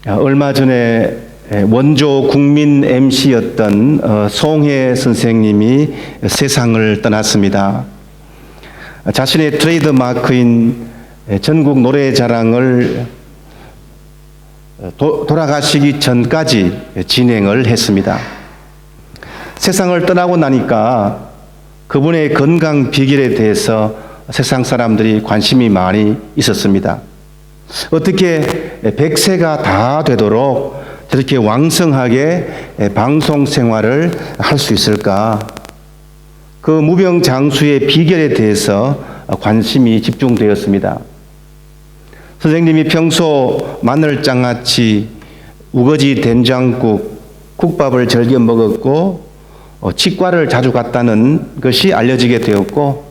얼마 전에 원조 국민 MC였던 송혜 선생님이 세상을 떠났습니다. 자신의 트레이드 마크인 전국 노래자랑을 돌아가시기 전까지 진행을 했습니다. 세상을 떠나고 나니까 그분의 건강 비결에 대해서 세상 사람들이 관심이 많이 있었습니다. 어떻게 100세가 다 되도록 저렇게 왕성하게 방송 생활을 할 수 있을까? 그 무병장수의 비결에 대해서 관심이 집중되었습니다. 선생님이 평소 마늘장아찌, 우거지 된장국, 국밥을 즐겨 먹었고 치과를 자주 갔다는 것이 알려지게 되었고,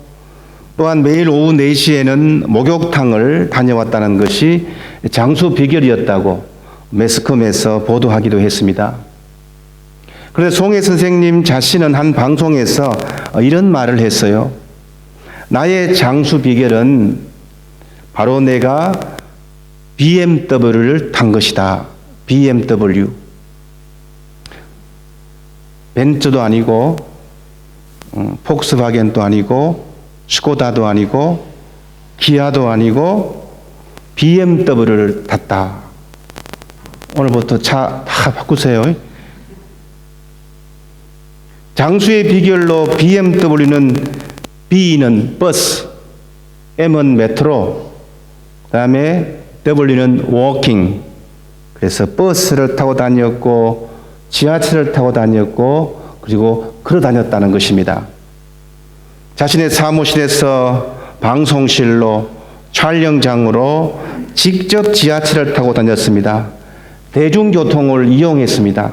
또한 매일 오후 4시에는 목욕탕을 다녀왔다는 것이 장수 비결이었다고 매스컴에서 보도하기도 했습니다. 그런데 송혜 선생님 자신은 한 방송에서 이런 말을 했어요. 나의 장수 비결은 바로 내가 BMW를 탄 것이다. BMW. 벤츠도 아니고 폭스바겐도 아니고 스코다도 아니고 기아도 아니고 BMW를 탔다. 오늘부터 차 다 바꾸세요. 장수의 비결로 BMW는 B는 버스, M은 메트로, 그 다음에 W는 워킹. 그래서 버스를 타고 다녔고 지하철을 타고 다녔고 그리고 걸어 다녔다는 것입니다. 자신의 사무실에서 방송실로 촬영장으로 직접 지하철을 타고 다녔습니다. 대중교통을 이용했습니다.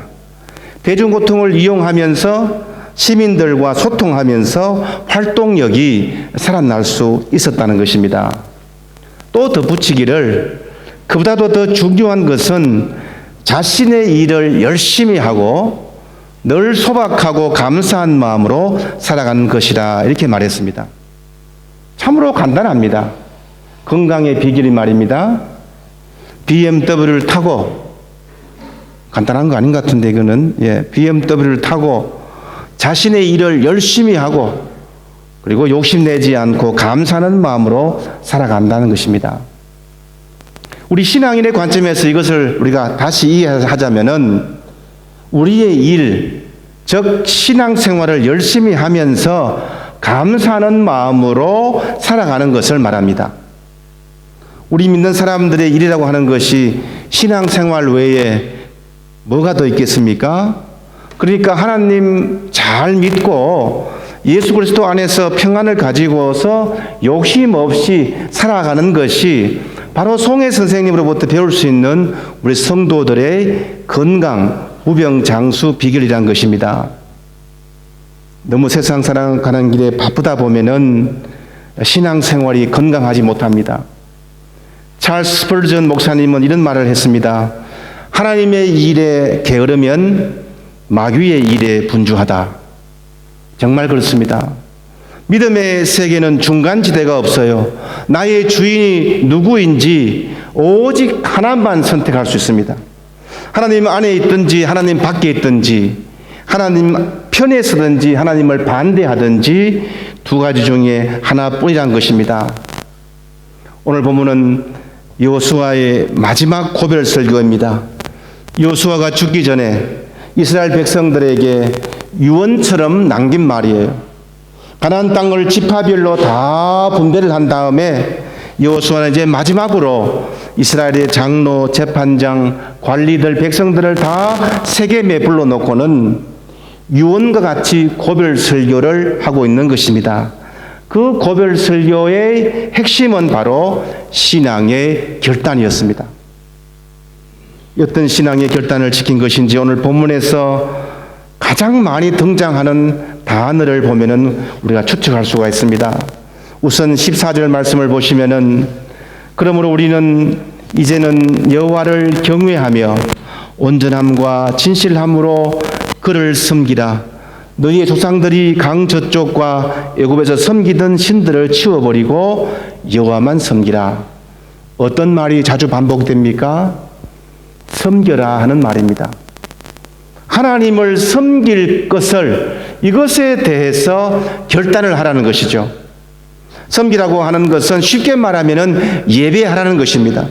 대중교통을 이용하면서 시민들과 소통하면서 활동력이 살아날 수 있었다는 것입니다. 또 덧붙이기를 그보다도 더 중요한 것은 자신의 일을 열심히 하고 늘 소박하고 감사한 마음으로 살아가는 것이다, 이렇게 말했습니다. 참으로 간단합니다. 건강의 비결이 말입니다. BMW를 타고, 간단한 거 아닌 것 같은데 이거는, BMW를 타고 자신의 일을 열심히 하고 그리고 욕심내지 않고 감사하는 마음으로 살아간다는 것입니다. 우리 신앙인의 관점에서 이것을 우리가 다시 이해하자면은 우리의 일, 즉 신앙생활을 열심히 하면서 감사하는 마음으로 살아가는 것을 말합니다. 우리 믿는 사람들의 일이라고 하는 것이 신앙생활 외에 뭐가 더 있겠습니까? 그러니까 하나님 잘 믿고 예수 그리스도 안에서 평안을 가지고서 욕심 없이 살아가는 것이 바로 송혜 선생님으로부터 배울 수 있는 우리 성도들의 건강, 무병장수 비결이라는 것입니다. 너무 세상 살아가는 길에 바쁘다 보면은 신앙생활이 건강하지 못합니다. 찰스 스펄전 목사님은 이런 말을 했습니다. 하나님의 일에 게으르면 마귀의 일에 분주하다. 정말 그렇습니다. 믿음의 세계는 중간지대가 없어요. 나의 주인이 누구인지 오직 하나만 선택할 수 있습니다. 하나님 안에 있든지 하나님 밖에 있든지 하나님 편에 서든지 하나님을 반대하든지 두 가지 중에 하나뿐이란 것입니다. 오늘 본문은 여호수아의 마지막 고별 설교입니다. 여호수아가 죽기 전에 이스라엘 백성들에게 유언처럼 남긴 말이에요. 가나안 땅을 지파별로 다 분배를 한 다음에 여호수아는 이제 마지막으로 이스라엘의 장로, 재판장, 관리들, 백성들을 다 세겜에 불러놓고는 유언과 같이 고별 설교를 하고 있는 것입니다. 그 고별 설교의 핵심은 바로 신앙의 결단이었습니다. 어떤 신앙의 결단을 지킨 것인지 오늘 본문에서 가장 많이 등장하는 단어를 보면은 우리가 추측할 수가 있습니다. 우선 14절 말씀을 보시면은 그러므로 우리는 이제는 여호와를 경외하며 온전함과 진실함으로 그를 섬기라. 너희의 조상들이 강 저쪽과 애굽에서 섬기던 신들을 치워버리고 여호와만 섬기라. 어떤 말이 자주 반복됩니까? 섬겨라 하는 말입니다. 하나님을 섬길 것을, 이것에 대해서 결단을 하라는 것이죠. 섬기라고 하는 것은 쉽게 말하면 예배하라는 것입니다.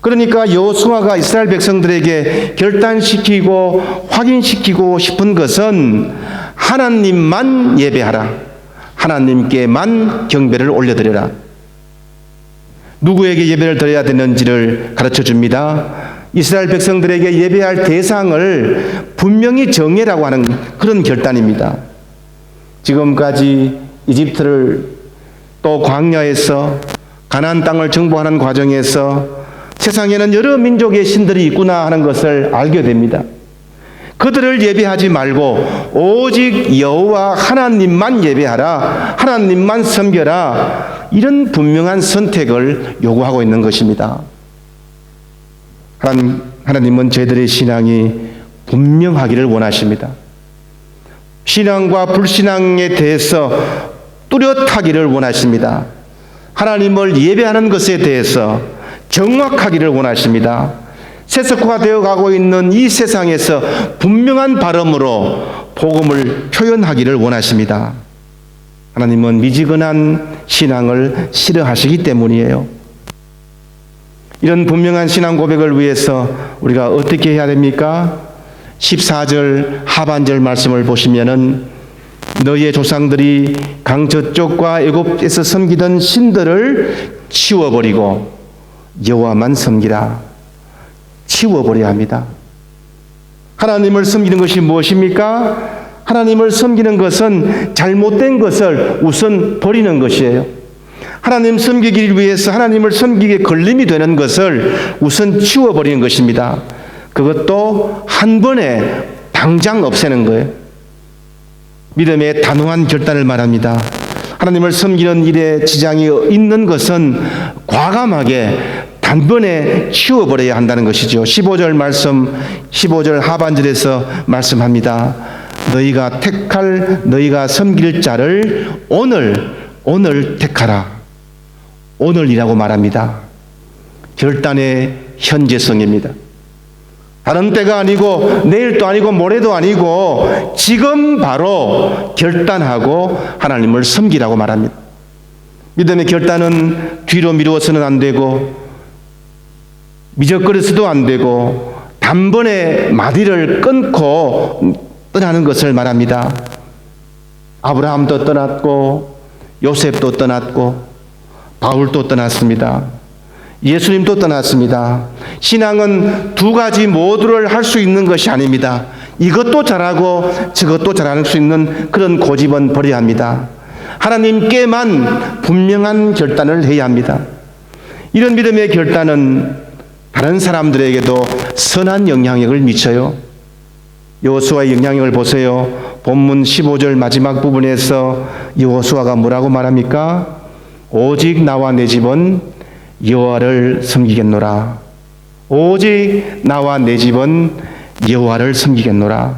그러니까 여호수아가 이스라엘 백성들에게 결단시키고 확인시키고 싶은 것은 하나님만 예배하라, 하나님께만 경배를 올려드려라. 누구에게 예배를 드려야 되는지를 가르쳐 줍니다. 이스라엘 백성들에게 예배할 대상을 분명히 정해라고 하는 그런 결단입니다. 지금까지 이집트를, 또 광야에서 가나안 땅을 정복하는 과정에서 세상에는 여러 민족의 신들이 있구나 하는 것을 알게 됩니다. 그들을 예배하지 말고 오직 여호와 하나님만 예배하라, 하나님만 섬겨라, 이런 분명한 선택을 요구하고 있는 것입니다. 하나님은 저희들의 신앙이 분명하기를 원하십니다. 신앙과 불신앙에 대해서 뚜렷하기를 원하십니다. 하나님을 예배하는 것에 대해서 정확하기를 원하십니다. 세속화되어 가고 있는 이 세상에서 분명한 발음으로 복음을 표현하기를 원하십니다. 하나님은 미지근한 신앙을 싫어하시기 때문이에요. 이런 분명한 신앙 고백을 위해서 우리가 어떻게 해야 됩니까? 14절 하반절 말씀을 보시면은 너희의 조상들이 강 저쪽과 애굽에서 섬기던 신들을 치워버리고 여호와만 섬기라. 치워버려야 합니다. 하나님을 섬기는 것이 무엇입니까? 하나님을 섬기는 것은 잘못된 것을 우선 버리는 것이에요. 하나님 섬기기 위해서 하나님을 섬기기에 걸림이 되는 것을 우선 치워버리는 것입니다. 그것도 한 번에 당장 없애는 거예요. 믿음의 단호한 결단을 말합니다. 하나님을 섬기는 일에 지장이 있는 것은 과감하게 단번에 치워버려야 한다는 것이죠. 15절 말씀, 15절 하반절에서 말씀합니다. 너희가 섬길 자를 오늘 택하라. 오늘이라고 말합니다. 결단의 현재성입니다. 다른 때가 아니고 내일도 아니고 모레도 아니고 지금 바로 결단하고 하나님을 섬기라고 말합니다. 믿음의 결단은 뒤로 미루어서는 안 되고 미적거려서도 안 되고 단번에 마디를 끊고 떠나는 것을 말합니다. 아브라함도 떠났고 요셉도 떠났고 바울도 떠났습니다. 예수님도 떠났습니다. 신앙은 두 가지 모두를 할 수 있는 것이 아닙니다. 이것도 잘하고 저것도 잘할 수 있는 그런 고집은 버려야 합니다. 하나님께만 분명한 결단을 해야 합니다. 이런 믿음의 결단은 다른 사람들에게도 선한 영향력을 미쳐요. 여호수아의 영향력을 보세요. 본문 15절 마지막 부분에서 여호수아가 뭐라고 말합니까? 오직 나와 내 집은 여호와를 섬기겠노라. 오직 나와 내 집은 여호와를 섬기겠노라.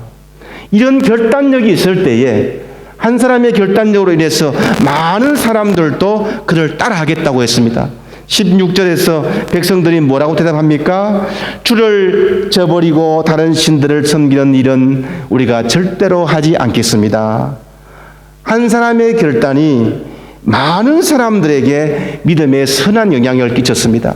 이런 결단력이 있을 때에 한 사람의 결단력으로 인해서 많은 사람들도 그를 따라하겠다고 했습니다. 16절에서 백성들이 뭐라고 대답합니까? 주를 저버리고 다른 신들을 섬기는 일은 우리가 절대로 하지 않겠습니다. 한 사람의 결단이 많은 사람들에게 믿음의 선한 영향을 끼쳤습니다.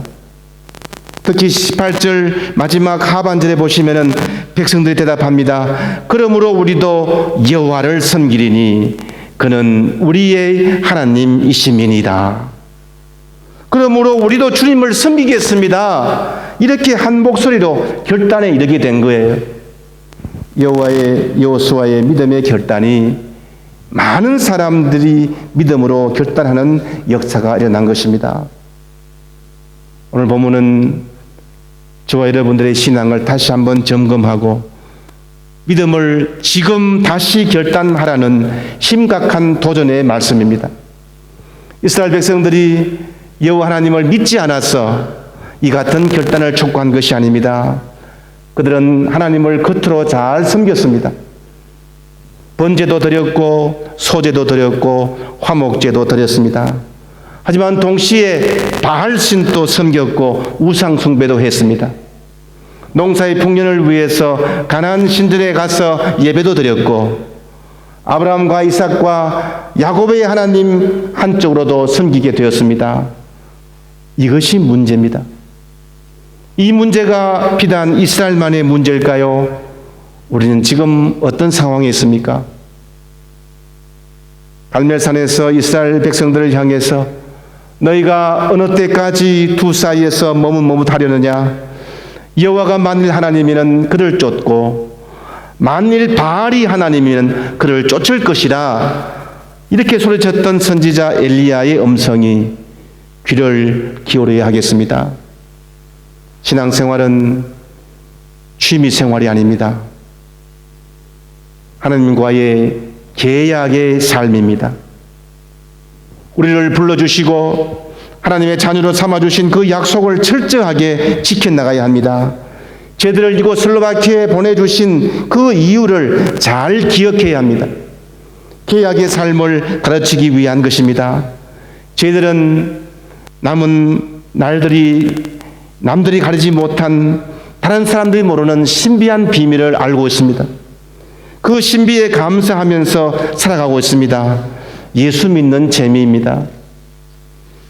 특히 18절 마지막 하반절에 보시면은 백성들이 대답합니다. 그러므로 우리도 여호와를 섬기리니 그는 우리의 하나님이심이니이다. 그러므로 우리도 주님을 섬기겠습니다. 이렇게 한 목소리로 결단에 이르게 된 거예요. 여호수아의 믿음의 결단이 많은 사람들이 믿음으로 결단하는 역사가 일어난 것입니다. 오늘 본문은 저와 여러분들의 신앙을 다시 한번 점검하고 믿음을 지금 다시 결단하라는 심각한 도전의 말씀입니다. 이스라엘 백성들이 여호와 하나님을 믿지 않아서 이 같은 결단을 촉구한 것이 아닙니다. 그들은 하나님을 겉으로 잘 섬겼습니다. 번제도 드렸고 소제도 드렸고 화목제도 드렸습니다. 하지만 동시에 바알신도 섬겼고 우상 숭배도 했습니다. 농사의 풍년을 위해서 가나안 신전에 가서 예배도 드렸고 아브라함과 이삭과 야곱의 하나님 한쪽으로도 섬기게 되었습니다. 이것이 문제입니다. 이 문제가 비단 이스라엘만의 문제일까요? 우리는 지금 어떤 상황에 있습니까? 갈멜산에서 이스라엘 백성들을 향해서 너희가 어느 때까지 두 사이에서 머뭇머뭇하려느냐? 여호와가 만일 하나님이면 그를 쫓고 만일 바알이 하나님이면 그를 쫓을 것이라. 이렇게 소리쳤던 선지자 엘리야의 음성이 귀를 기울여야 하겠습니다. 신앙생활은 취미생활이 아닙니다. 하나님과의 계약의 삶입니다. 우리를 불러주시고 하나님의 자녀로 삼아주신 그 약속을 철저하게 지켜나가야 합니다. 저희들을 이곳 슬로바키아에 보내주신 그 이유를 잘 기억해야 합니다. 계약의 삶을 가르치기 위한 것입니다. 저희들은 남은 날들이 남들이 가르치지 못한 다른 사람들이 모르는 신비한 비밀을 알고 있습니다. 그 신비에 감사하면서 살아가고 있습니다. 예수 믿는 재미입니다.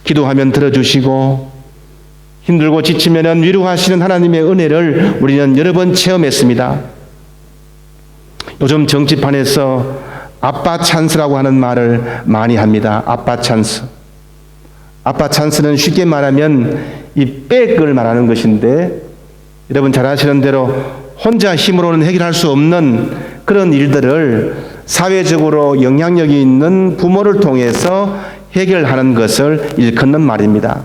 기도하면 들어주시고 힘들고 지치면 위로하시는 하나님의 은혜를 우리는 여러 번 체험했습니다. 요즘 정치판에서 아빠 찬스라고 하는 말을 많이 합니다. 아빠 찬스. 아빠 찬스는 쉽게 말하면 이 백을 말하는 것인데, 여러분 잘 아시는 대로 혼자 힘으로는 해결할 수 없는 그런 일들을 사회적으로 영향력이 있는 부모를 통해서 해결하는 것을 일컫는 말입니다.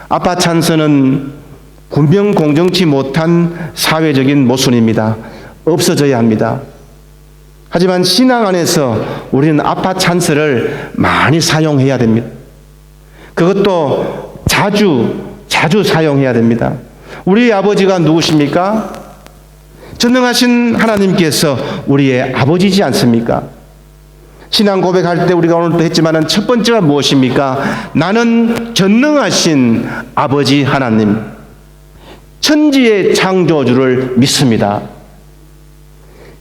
아빠 찬스는 분명 공정치 못한 사회적인 모순입니다. 없어져야 합니다. 하지만 신앙 안에서 우리는 아빠 찬스를 많이 사용해야 됩니다. 그것도 자주 사용해야 됩니다. 우리 아버지가 누구십니까? 전능하신 하나님께서 우리의 아버지지 않습니까? 신앙 고백할 때 우리가 오늘도 했지만 첫 번째가 무엇입니까? 나는 전능하신 아버지 하나님, 천지의 창조주를 믿습니다.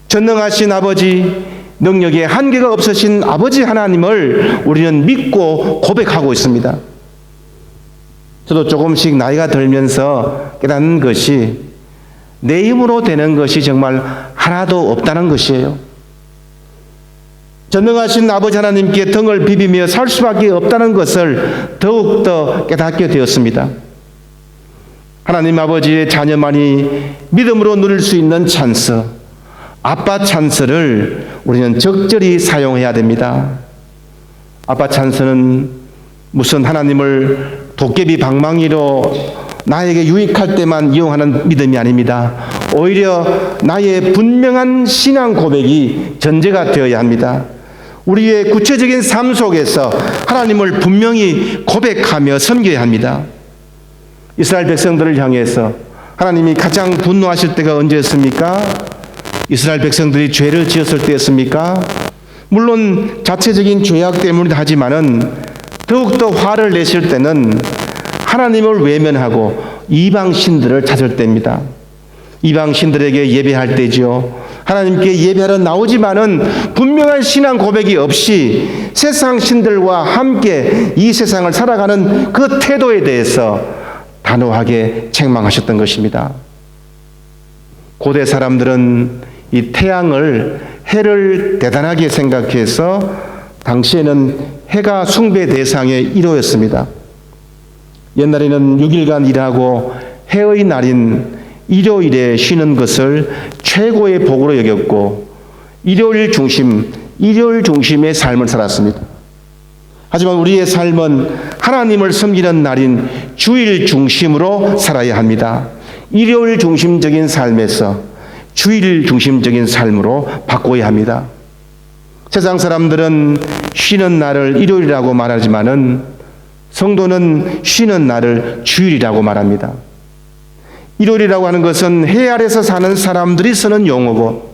전능하신 아버지, 능력에 한계가 없으신 아버지 하나님을 우리는 믿고 고백하고 있습니다. 저도 조금씩 나이가 들면서 깨닫는 것이 내 힘으로 되는 것이 정말 하나도 없다는 것이에요. 전능하신 아버지 하나님께 등을 비비며 살 수밖에 없다는 것을 더욱더 깨닫게 되었습니다. 하나님 아버지의 자녀만이 믿음으로 누릴 수 있는 찬스, 아빠 찬스를 우리는 적절히 사용해야 됩니다. 아빠 찬스는 무슨 하나님을 도깨비 방망이로 나에게 유익할 때만 이용하는 믿음이 아닙니다. 오히려 나의 분명한 신앙 고백이 전제가 되어야 합니다. 우리의 구체적인 삶 속에서 하나님을 분명히 고백하며 섬겨야 합니다. 이스라엘 백성들을 향해서 하나님이 가장 분노하실 때가 언제였습니까? 이스라엘 백성들이 죄를 지었을 때였습니까? 물론 자체적인 죄악 때문이다 하지만은 더욱더 화를 내실 때는 하나님을 외면하고 이방 신들을 찾을 때입니다. 이방 신들에게 예배할 때죠. 하나님께 예배하러 나오지만은 분명한 신앙 고백이 없이 세상 신들과 함께 이 세상을 살아가는 그 태도에 대해서 단호하게 책망하셨던 것입니다. 고대 사람들은 이 태양을, 해를 대단하게 생각해서 당시에는 해가 숭배 대상의 1호였습니다. 옛날에는 6일간 일하고 해의 날인 일요일에 쉬는 것을 최고의 복으로 여겼고 일요일 중심의 삶을 살았습니다. 하지만 우리의 삶은 하나님을 섬기는 날인 주일 중심으로 살아야 합니다. 일요일 중심적인 삶에서 주일 중심적인 삶으로 바꿔야 합니다. 세상 사람들은 쉬는 날을 일요일이라고 말하지만은 성도는 쉬는 날을 주일이라고 말합니다. 일요일이라고 하는 것은 해 아래서 사는 사람들이 쓰는 용어고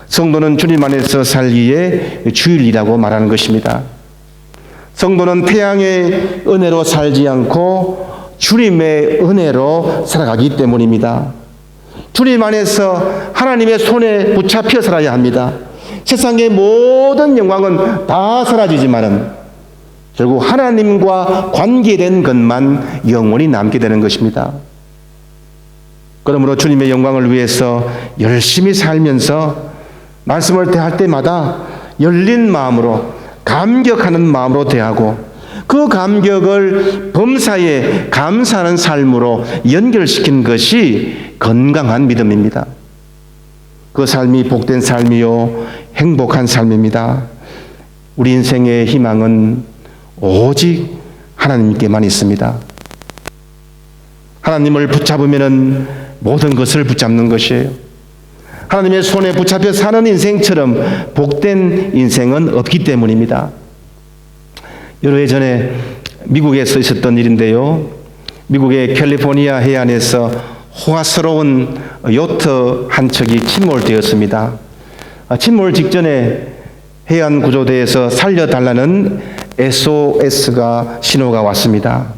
성도는 주님 안에서 살기에 주일이라고 말하는 것입니다. 성도는 태양의 은혜로 살지 않고 주님의 은혜로 살아가기 때문입니다. 주님 안에서 하나님의 손에 붙잡혀 살아야 합니다. 세상의 모든 영광은 다 사라지지만은 결국 하나님과 관계된 것만 영원히 남게 되는 것입니다. 그러므로 주님의 영광을 위해서 열심히 살면서 말씀을 대할 때마다 열린 마음으로, 감격하는 마음으로 대하고 그 감격을 범사에 감사하는 삶으로 연결시킨 것이 건강한 믿음입니다. 그 삶이 복된 삶이요 행복한 삶입니다. 우리 인생의 희망은 오직 하나님께만 있습니다. 하나님을 붙잡으면 모든 것을 붙잡는 것이에요. 하나님의 손에 붙잡혀 사는 인생처럼 복된 인생은 없기 때문입니다. 여러 해 전에 미국에서 있었던 일인데요. 미국의 캘리포니아 해안에서 호화스러운 요트 한 척이 침몰되었습니다. 침몰 직전에 해안 구조대에서 살려달라는 SOS가 신호가 왔습니다.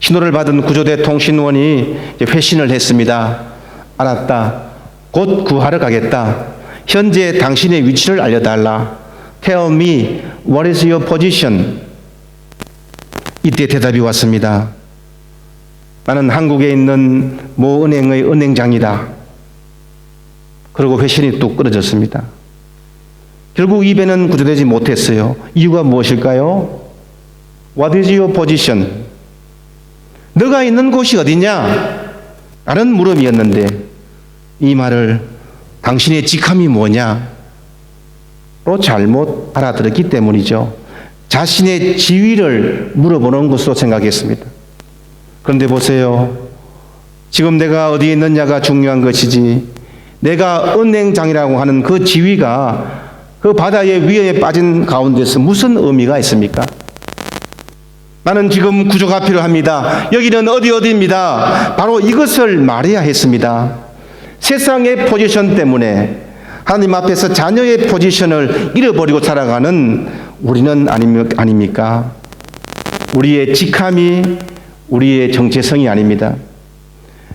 신호를 받은 구조대 통신원이 회신을 했습니다. 알았다. 곧 구하러 가겠다. 현재 당신의 위치를 알려달라. Tell me what is your position? 이때 대답이 왔습니다. 나는 한국에 있는 모 은행의 은행장이다. 그리고 회신이 뚝 끊어졌습니다. 결국 이 배는 구조되지 못했어요. 이유가 무엇일까요? What is your position? 너가 있는 곳이 어디냐? 라는 물음이었는데 이 말을 당신의 직함이 뭐냐로 잘못 알아들었기 때문이죠. 자신의 지위를 물어보는 것으로 생각했습니다. 그런데 보세요. 지금 내가 어디에 있느냐가 중요한 것이지 내가 은행장이라고 하는 그 지위가 그 바다의 위험에 빠진 가운데서 무슨 의미가 있습니까? 나는 지금 구조가 필요합니다. 여기는 어디입니다. 바로 이것을 말해야 했습니다. 세상의 포지션 때문에 하나님 앞에서 자녀의 포지션을 잃어버리고 살아가는 우리는 아닙니까? 우리의 직함이 우리의 정체성이 아닙니다.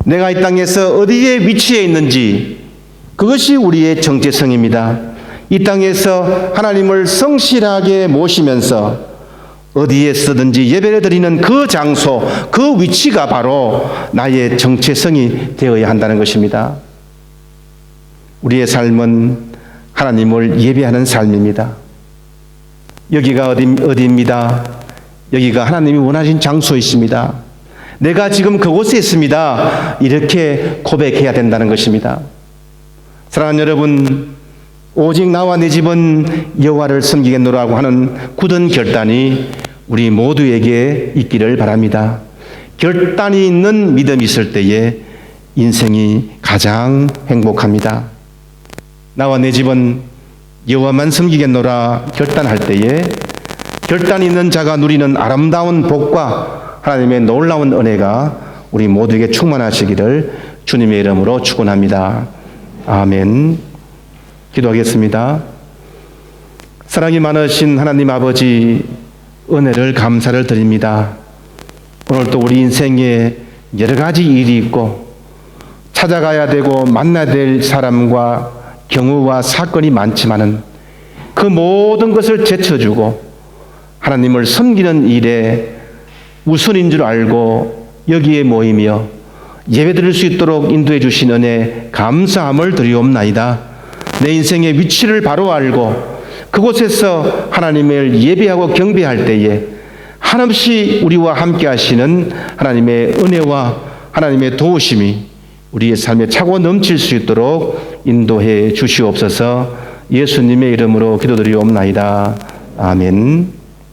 내가 이 땅에서 어디에 위치해 있는지 그것이 우리의 정체성입니다. 이 땅에서 하나님을 성실하게 모시면서 어디에서든지 예배를 드리는 그 장소, 그 위치가 바로 나의 정체성이 되어야 한다는 것입니다. 우리의 삶은 하나님을 예배하는 삶입니다. 여기가 어디입니다. 여기가 하나님이 원하신 장소이십니다. 내가 지금 그곳에 있습니다. 이렇게 고백해야 된다는 것입니다. 사랑하는 여러분, 오직 나와 내 집은 여호와를 섬기겠노라고 하는 굳은 결단이 우리 모두에게 있기를 바랍니다. 결단이 있는 믿음이 있을 때에 인생이 가장 행복합니다. 나와 내 집은 여호와만 섬기겠노라 결단할 때에 결단 있는 자가 누리는 아름다운 복과 하나님의 놀라운 은혜가 우리 모두에게 충만하시기를 주님의 이름으로 축원합니다. 아멘. 기도하겠습니다. 사랑이 많으신 하나님 아버지, 은혜를 감사를 드립니다. 오늘도 우리 인생에 여러 가지 일이 있고 찾아가야 되고 만나야 될 사람과 경우와 사건이 많지만은 그 모든 것을 제쳐주고 하나님을 섬기는 일에 우선인 줄 알고 여기에 모이며 예배드릴 수 있도록 인도해 주신 은혜 감사함을 드리옵나이다. 내 인생의 위치를 바로 알고 그곳에서 하나님을 예배하고 경배할 때에 한없이 우리와 함께 하시는 하나님의 은혜와 하나님의 도우심이 우리의 삶에 차고 넘칠 수 있도록 인도해 주시옵소서. 예수님의 이름으로 기도드리옵나이다. 아멘.